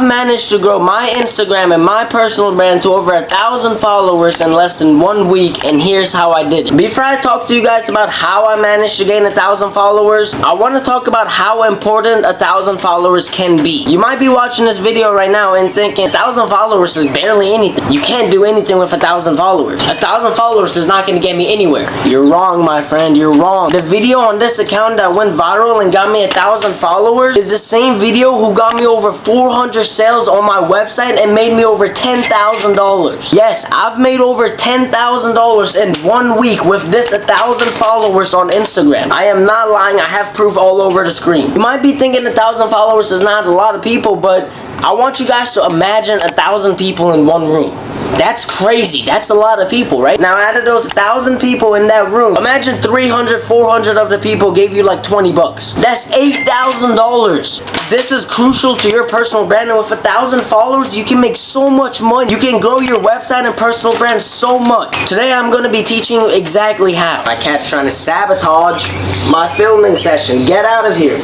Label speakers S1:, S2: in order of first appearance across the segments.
S1: managed to grow my Instagram and my personal brand to over 1,000 followers in less than 1 week, and here's how I did it. Before I talk to you guys about how I managed to gain 1,000 followers, I want to talk about how important 1,000 followers can be. You might be watching this video right now and thinking 1,000 followers is barely anything. You can't do anything with 1,000 followers. 1,000 followers is not going to get me anywhere. You're wrong, my friend. You're wrong. The video on this account that went viral and got me 1,000 followers is the same video who got me over 400 sales on my website and made me over $10,000. Yes, I've made over $10,000 in 1 week with this 1,000 followers on Instagram. I am not lying. I have proof all over the screen. You might be thinking 1,000 followers is not a lot of people, but I want you guys to imagine 1,000 people in one room. That's crazy. That's a lot of people, right? Now, out of those 1,000 people in that room, imagine 300, 400 of the people gave you like 20 bucks. That's $8,000. This is crucial to your personal brand, and with 1,000 followers, you can make so much money. You can grow your website and personal brand so much. Today, I'm going to be teaching you exactly how. My cat's trying to sabotage my filming session. Get out of here.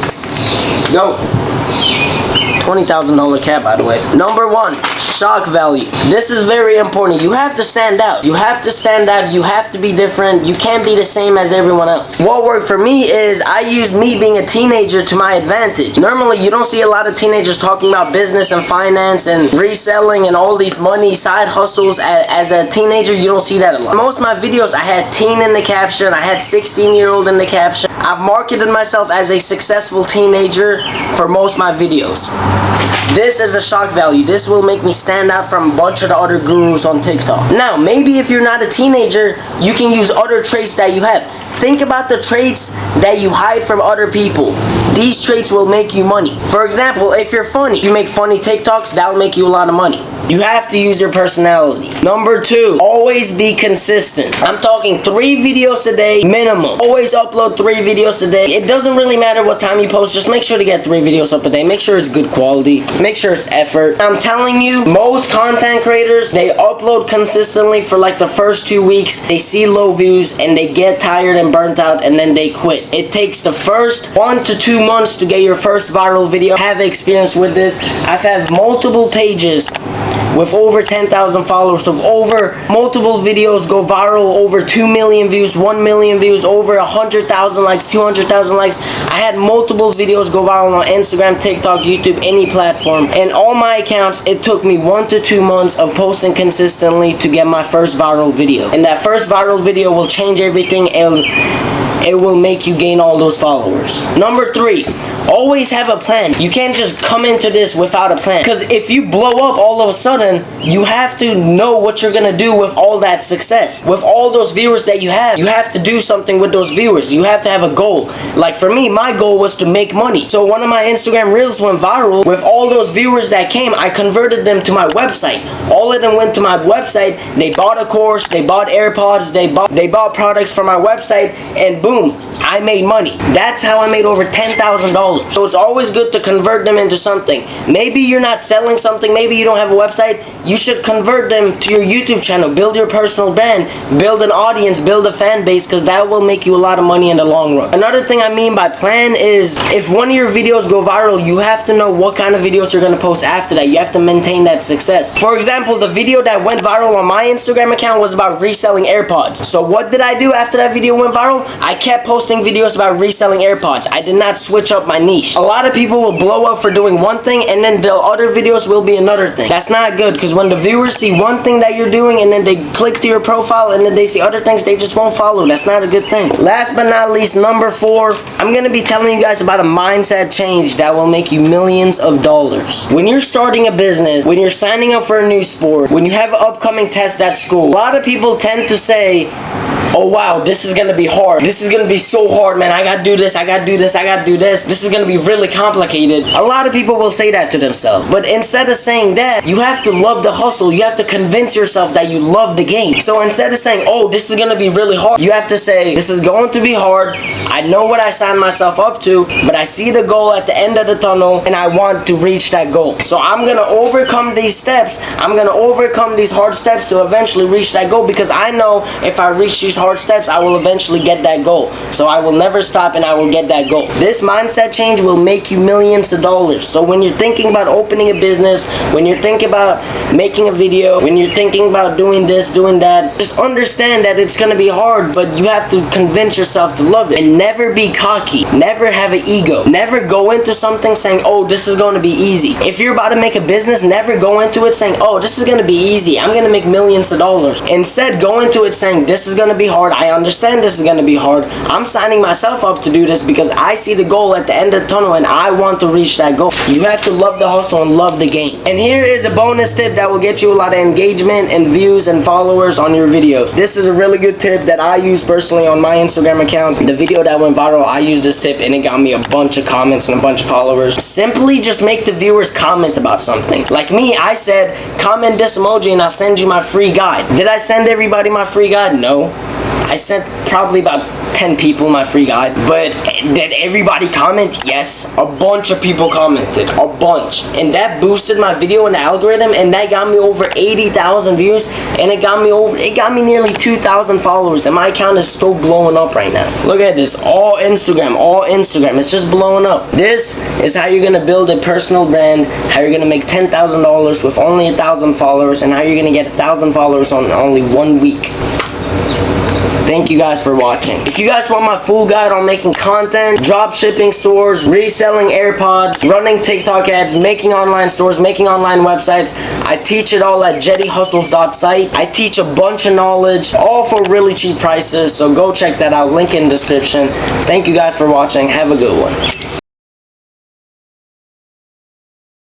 S1: Go. $20,000 cat, by the way. Number 1, shock value. This is very important. You have to stand out. You have to stand out. You have to be different. You can't be the same as everyone else. What worked for me is I used me being a teenager to my advantage. Normally, you don't see a lot of teenagers talking about business and finance and reselling and all these money side hustles. As a teenager, you don't see that a lot. Most of my videos, I had teen in the caption. I had 16-year-old in the caption. I've marketed myself as a successful teenager for most of my videos. This is a shock value. This will make me stand out from a bunch of the other gurus on TikTok. Now, maybe if you're not a teenager, you can use other traits that you have. Think about the traits that you hide from other people. These traits will make you money. For example, if you're funny, you make funny TikToks, that'll make you a lot of money. You have to use your personality. Number 2, always be consistent. I'm talking 3 videos a day minimum. Always upload 3 videos a day. It doesn't really matter what time you post. Just make sure to get 3 videos up a day. Make sure it's good quality. Make sure it's effort. I'm telling you, most content creators, they upload consistently for like the first 2 weeks. They see low views and they get tired and burnt out, and then they quit. It takes the first 1 to 2 months to get your first viral video. I have experience with this. I've had multiple pages with over 10,000 followers, with over multiple videos go viral, over 2 million views, 1 million views, over 100,000 likes, 200,000 likes. I had multiple videos go viral on Instagram, TikTok, YouTube, any platform. And all my accounts, it took me 1 to 2 months of posting consistently to get my first viral video. And that first viral video will change everything, and it will make you gain all those followers. Number 3, always have a plan. You can't just come into this without a plan. Because if you blow up all of a sudden, you have to know what you're going to do with all that success. With all those viewers that you have to do something with those viewers. You have to have a goal. Like for me, my goal was to make money. So one of my Instagram Reels went viral. With all those viewers that came, I converted them to my website. All of them went to my website. They bought a course, they bought AirPods, they bought products from my website, and boom, I made money. That's how I made over $10,000. So it's always good to convert them into something. Maybe you're not selling something, maybe you don't have a website. You should convert them to your YouTube channel. Build your personal brand, build an audience, build a fan base, because that will make you a lot of money in the long run. Another thing I mean by plan is, if one of your videos go viral, you have to know what kind of videos you're going to post after that. You have to maintain that success. For example, the video that went viral on my Instagram account was about reselling AirPods. So what did I do after that video went viral? I kept posting videos about reselling AirPods. I did not switch up my niche. A lot of people will blow up for doing one thing, and then the other videos will be another thing. That's not good, because when the viewers see one thing that you're doing and then they click to your profile and then they see other things, they just won't follow. That's not a good thing. Last but not least, number 4, I'm going to be telling you guys about a mindset change that will make you millions of dollars. When you're starting a business, when you're signing up for a new sport, when you have an upcoming test at school, a lot of people tend to say, oh wow, this is gonna be hard. This is gonna be so hard, man. I gotta do this, I gotta do this, I gotta do this. This is gonna be really complicated. A lot of people will say that to themselves. But instead of saying that, you have to love the hustle. You have to convince yourself that you love the game. So instead of saying, oh, this is gonna be really hard, you have to say, this is going to be hard. I know what I signed myself up to, but I see the goal at the end of the tunnel, and I want to reach that goal. So I'm gonna overcome these steps. I'm gonna overcome these hard steps to eventually reach that goal, because I know if I reach these hard hard steps, I will eventually get that goal. So I will never stop and I will get that goal. This mindset change will make you millions of dollars. So when you're thinking about opening a business, when you're thinking about making a video, when you're thinking about doing this, doing that, just understand that it's gonna be hard, but you have to convince yourself to love it. And never be cocky. Never have an ego. Never go into something saying, oh, this is gonna be easy. If you're about to make a business, never go into it saying, oh, this is gonna be easy, I'm gonna make millions of dollars. Instead, go into it saying, this is gonna be hard, I understand this is gonna be hard, I'm signing myself up to do this because I see the goal at the end of the tunnel and I want to reach that goal. You have to love the hustle and love the game. And here is a bonus tip that will get you a lot of engagement and views and followers on your videos. This is a really good tip that I use personally on my Instagram account. The video that went viral, I used this tip and it got me a bunch of comments and a bunch of followers. Simply just make the viewers comment about something. Like me, I said, comment this emoji and I'll send you my free guide. Did I send everybody my free guide? No. I sent probably about 10 people my free guide. But did everybody comment? Yes. A bunch of people commented. A bunch. And that boosted my video in the algorithm and that got me over 80,000 views and it got me nearly 2,000 followers and my account is still blowing up right now. Look at this. All Instagram. It's just blowing up. This is how you're gonna build a personal brand, how you're gonna make $10,000 with only 1,000 followers, and how you're gonna get 1,000 followers on only 1 week. Thank you guys for watching. If you guys want my full guide on making content, drop shipping stores, reselling AirPods, running TikTok ads, making online stores, making online websites, I teach it all at jettyhustles.site. I teach a bunch of knowledge, all for really cheap prices, so go check that out. Link in the description. Thank you guys for watching. Have a good one.